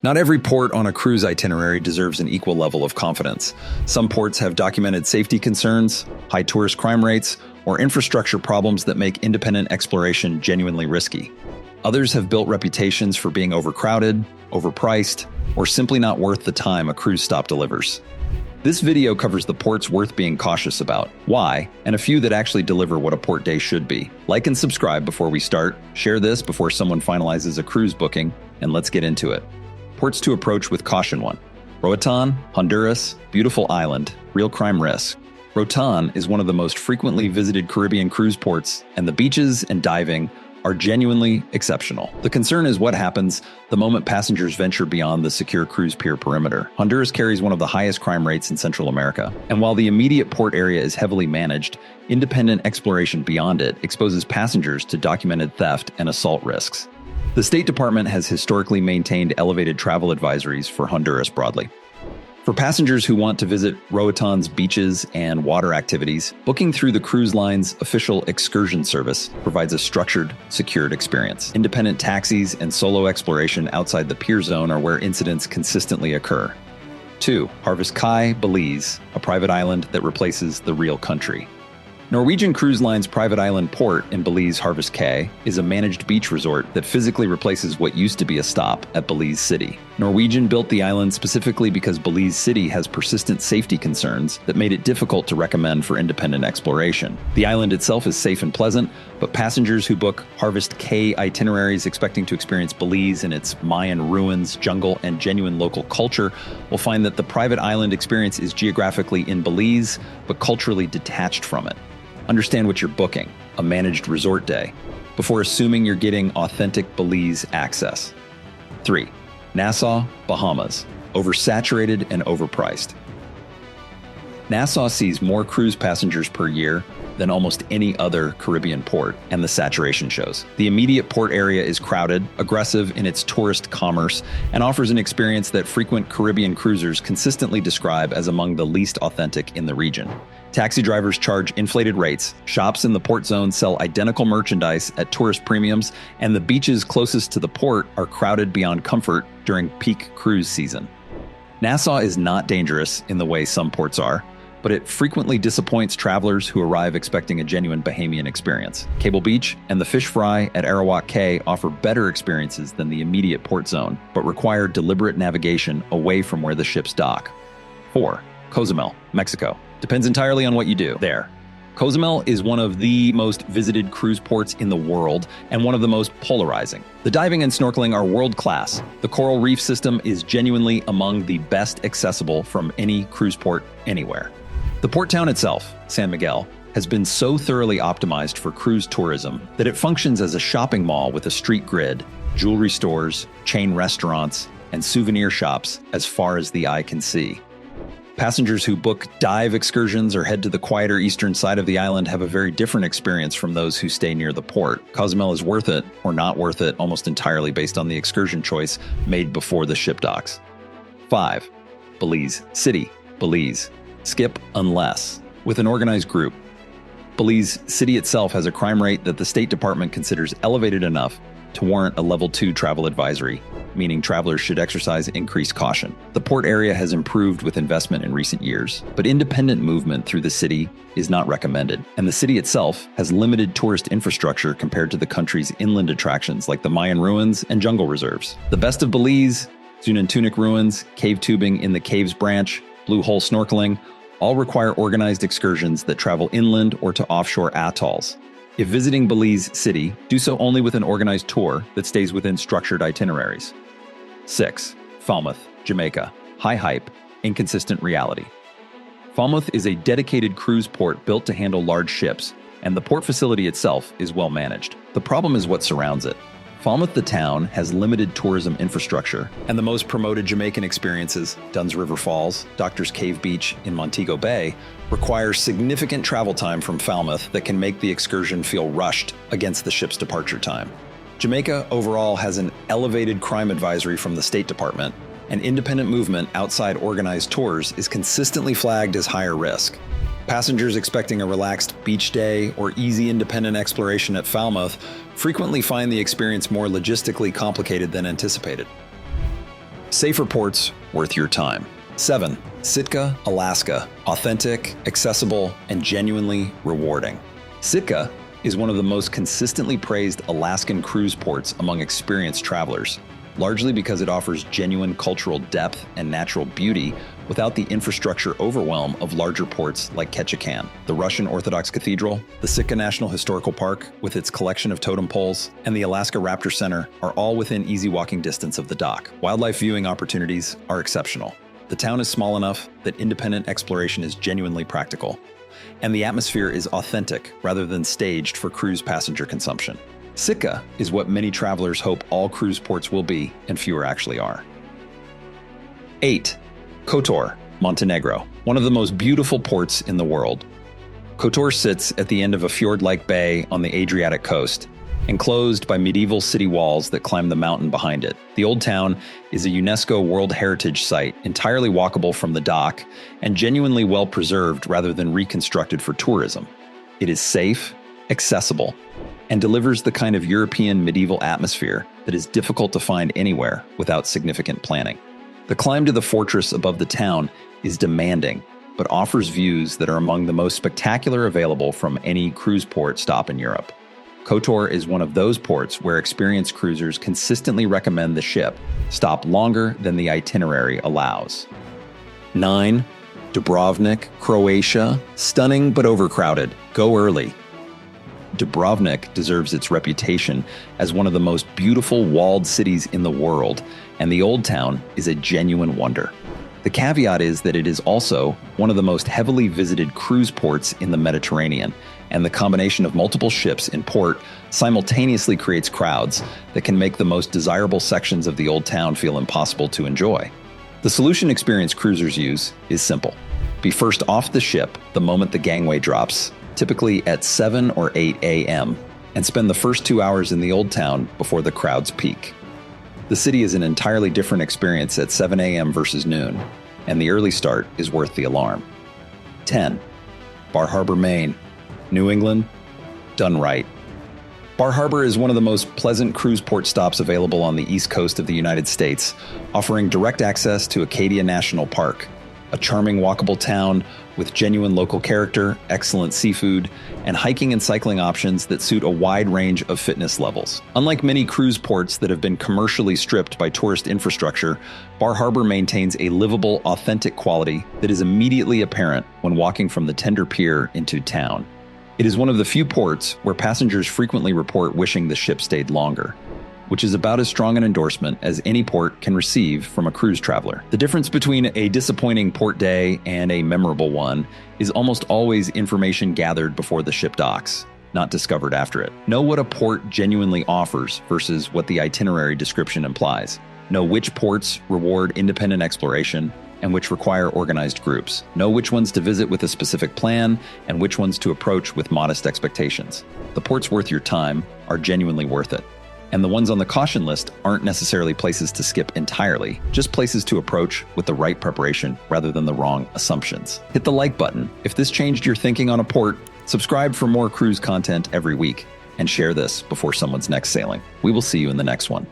Not every port on a cruise itinerary deserves an equal level of confidence. Some ports have documented safety concerns, high tourist crime rates, or infrastructure problems that make independent exploration genuinely risky. Others have built reputations for being overcrowded, overpriced, or simply not worth the time a cruise stop delivers. This video covers the ports worth being cautious about, why, and a few that actually deliver what a port day should be. Like and subscribe before we start, share this before someone finalizes a cruise booking, and let's get into it. Ports to approach with caution. 1. Roatan, Honduras, beautiful island, real crime risk. Roatan is one of the most frequently visited Caribbean cruise ports, and the beaches and diving are genuinely exceptional. The concern is what happens the moment passengers venture beyond the secure cruise pier perimeter. Honduras carries one of the highest crime rates in Central America, and while the immediate port area is heavily managed, independent exploration beyond it exposes passengers to documented theft and assault risks. The State Department has historically maintained elevated travel advisories for Honduras broadly. For passengers who want to visit Roatan's beaches and water activities, booking through the cruise line's official excursion service provides a structured, secured experience. Independent taxis and solo exploration outside the pier zone are where incidents consistently occur. 2. Harvest Caye, Belize, a private island that replaces the real country. Norwegian Cruise Line's private island port in Belize Harvest Caye is a managed beach resort that physically replaces what used to be a stop at Belize City. Norwegian built the island specifically because Belize City has persistent safety concerns that made it difficult to recommend for independent exploration. The island itself is safe and pleasant, but passengers who book Harvest Caye itineraries expecting to experience Belize and its Mayan ruins, jungle, and genuine local culture will find that the private island experience is geographically in Belize, but culturally detached from it. Understand what you're booking, a managed resort day, before assuming you're getting authentic Belize access. 3. Nassau, Bahamas, oversaturated and overpriced. Nassau sees more cruise passengers per year than almost any other Caribbean port, and the saturation shows. The immediate port area is crowded, aggressive in its tourist commerce, and offers an experience that frequent Caribbean cruisers consistently describe as among the least authentic in the region. Taxi drivers charge inflated rates, shops in the port zone sell identical merchandise at tourist premiums, and the beaches closest to the port are crowded beyond comfort during peak cruise season. Nassau is not dangerous in the way some ports are, but it frequently disappoints travelers who arrive expecting a genuine Bahamian experience. Cable Beach and the Fish Fry at Arawak Caye offer better experiences than the immediate port zone, but require deliberate navigation away from where the ships dock. 4. Cozumel, Mexico. Depends entirely on what you do there. Cozumel is one of the most visited cruise ports in the world and one of the most polarizing. The diving and snorkeling are world-class. The coral reef system is genuinely among the best accessible from any cruise port anywhere. The port town itself, San Miguel, has been so thoroughly optimized for cruise tourism that it functions as a shopping mall with a street grid, jewelry stores, chain restaurants, and souvenir shops as far as the eye can see. Passengers who book dive excursions or head to the quieter eastern side of the island have a very different experience from those who stay near the port. Cozumel is worth it or not worth it almost entirely based on the excursion choice made before the ship docks. 5. Belize City, Belize. Skip unless. With an organized group. Belize City itself has a crime rate that the State Department considers elevated enough to warrant a Level 2 travel advisory, meaning travelers should exercise increased caution. The port area has improved with investment in recent years, but independent movement through the city is not recommended, and the city itself has limited tourist infrastructure compared to the country's inland attractions like the Mayan ruins and jungle reserves. The best of Belize, Zunantunuk ruins, cave tubing in the Caves branch, blue hole snorkeling, all require organized excursions that travel inland or to offshore atolls. If visiting Belize City, do so only with an organized tour that stays within structured itineraries. 6. Falmouth, Jamaica. High hype, inconsistent reality. Falmouth is a dedicated cruise port built to handle large ships, and the port facility itself is well managed. The problem is what surrounds it. Falmouth, the town, has limited tourism infrastructure, and the most promoted Jamaican experiences, Dunn's River Falls, Doctor's Cave Beach in Montego Bay, require significant travel time from Falmouth that can make the excursion feel rushed against the ship's departure time. Jamaica overall has an elevated crime advisory from the State Department, and independent movement outside organized tours is consistently flagged as higher risk. Passengers expecting a relaxed beach day or easy independent exploration at Falmouth frequently find the experience more logistically complicated than anticipated. Safer ports worth your time. 7. Sitka, Alaska. Authentic, accessible, and genuinely rewarding. Sitka is one of the most consistently praised Alaskan cruise ports among experienced travelers, largely because it offers genuine cultural depth and natural beauty without the infrastructure overwhelm of larger ports like Ketchikan, the Russian Orthodox Cathedral, the Sitka National Historical Park with its collection of totem poles, and the Alaska Raptor Center are all within easy walking distance of the dock. Wildlife viewing opportunities are exceptional. The town is small enough that independent exploration is genuinely practical, and the atmosphere is authentic rather than staged for cruise passenger consumption. Sitka is what many travelers hope all cruise ports will be, and fewer actually are. 8. Kotor, Montenegro, one of the most beautiful ports in the world. Kotor sits at the end of a fjord-like bay on the Adriatic coast, enclosed by medieval city walls that climb the mountain behind it. The Old Town is a UNESCO World Heritage Site, entirely walkable from the dock and genuinely well-preserved rather than reconstructed for tourism. It is safe, accessible, and delivers the kind of European medieval atmosphere that is difficult to find anywhere without significant planning. The climb to the fortress above the town is demanding, but offers views that are among the most spectacular available from any cruise port stop in Europe. Kotor is one of those ports where experienced cruisers consistently recommend the ship stop longer than the itinerary allows. 9. Dubrovnik, Croatia. Stunning but overcrowded. Go early. Dubrovnik deserves its reputation as one of the most beautiful walled cities in the world, and the Old Town is a genuine wonder. The caveat is that it is also one of the most heavily visited cruise ports in the Mediterranean, and the combination of multiple ships in port simultaneously creates crowds that can make the most desirable sections of the Old Town feel impossible to enjoy. The solution experienced cruisers use is simple. Be first off the ship the moment the gangway drops, typically at 7 or 8 a.m., and spend the first 2 hours in the Old Town before the crowds peak. The city is an entirely different experience at 7 a.m. versus noon, and the early start is worth the alarm. 10. Bar Harbor, Maine. New England, done right. Bar Harbor is one of the most pleasant cruise port stops available on the east coast of the United States, offering direct access to Acadia National Park, a charming walkable town with genuine local character, excellent seafood, and hiking and cycling options that suit a wide range of fitness levels. Unlike many cruise ports that have been commercially stripped by tourist infrastructure, Bar Harbor maintains a livable, authentic quality that is immediately apparent when walking from the tender pier into town. It is one of the few ports where passengers frequently report wishing the ship stayed longer, which is about as strong an endorsement as any port can receive from a cruise traveler. The difference between a disappointing port day and a memorable one is almost always information gathered before the ship docks, not discovered after it. Know what a port genuinely offers versus what the itinerary description implies. Know which ports reward independent exploration and which require organized groups. Know which ones to visit with a specific plan and which ones to approach with modest expectations. The ports worth your time are genuinely worth it. And the ones on the caution list aren't necessarily places to skip entirely, just places to approach with the right preparation rather than the wrong assumptions. Hit the like button if this changed your thinking on a port, subscribe for more cruise content every week, and share this before someone's next sailing. We will see you in the next one.